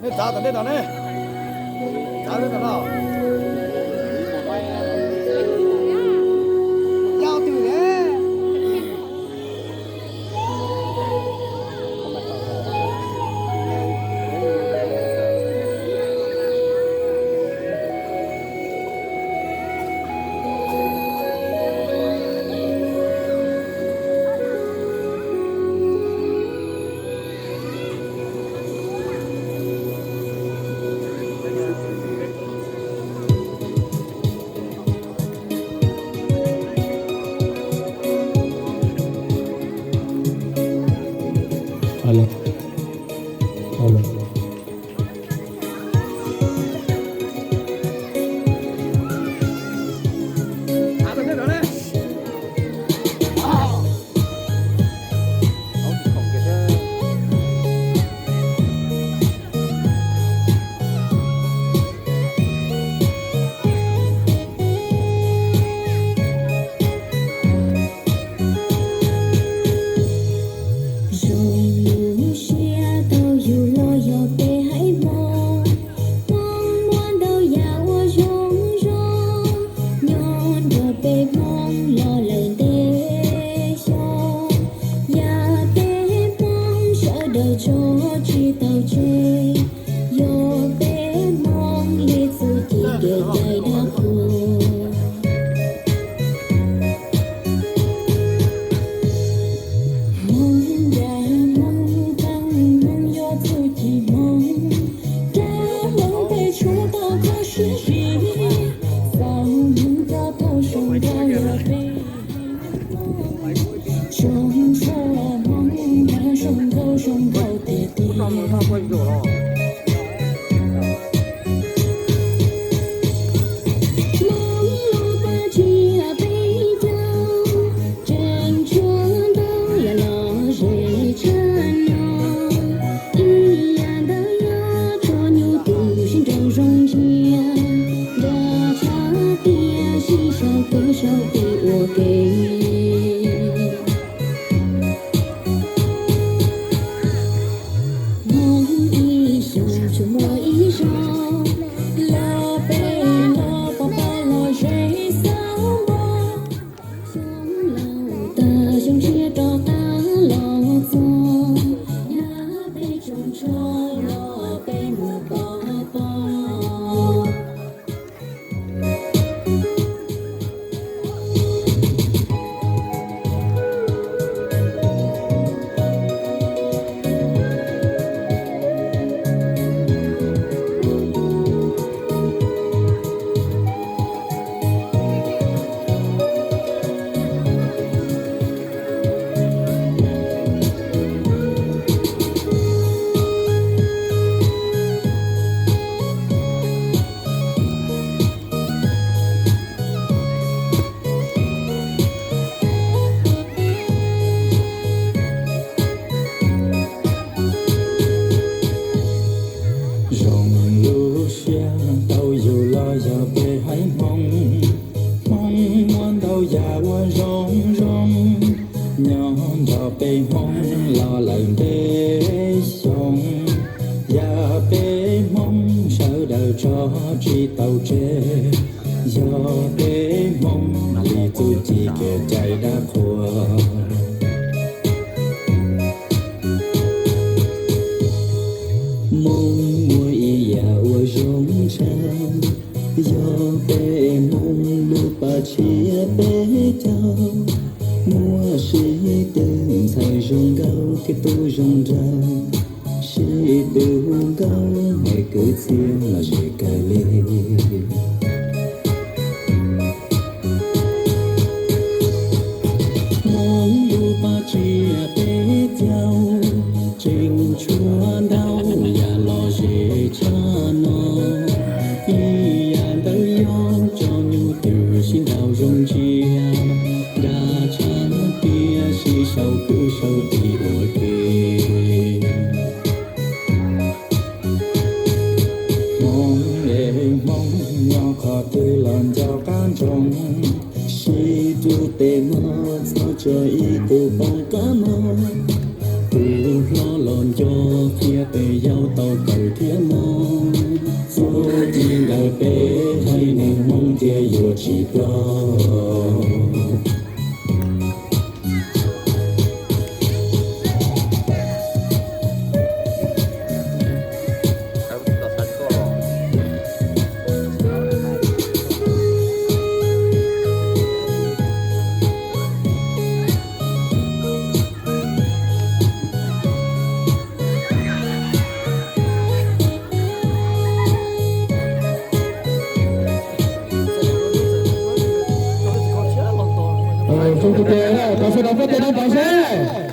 nè trả tận đây đó nè trả đây đó giao từ đấy Alo, alo. à tận đây đó nè không kịp đó cho chi tàu chơi yo bé mong liệt sự chỉ được đời đã khổ mong đã mong tăng mong yo tự chỉ mong đã mong về chúng ta có sự gì sao những ta thâu sông ta yo bé trong gió mong đã sông thâu tê tê手给我给。梦一首，沉默一首，老北老爸爸老谁扫我？乡老的兄弟找大老总，呀北中州老北木宝宝。Rồng lúa xe tàu dù lo giờ về hãy mong mong ngoan tàu già qua rong rong nhon giờ về mong lo lần để sống giờ về mong sợ đời cho chi tàu tre giờ về mong li tu chỉ kể chạy đã khua mong mùi dạo rong trăng do bé mong lúc bà chia bé cháu mùa sĩ từng thay rong gạo cái tu rong răng sĩ từ gạo ngày cứ thiên là sĩ cài lê mong lúc bà chia bé cháu trình chúa đau và lo dễ cha nó y đời yo cho nhu từ xin đào rong chia đã cha tia si sâu cứ sâu thì ủa kê mong để mong nhỏ khó tư lần cho can trọng si tu tê mơ sao trời tu bóng cá mơ tu lo lòn cho kia tề giao tàu cầu thiên mong số tin đại bể hay nên mong tia yêu chỉ lo Chúng tôi có sự đóng góp tiền đồng bào xe.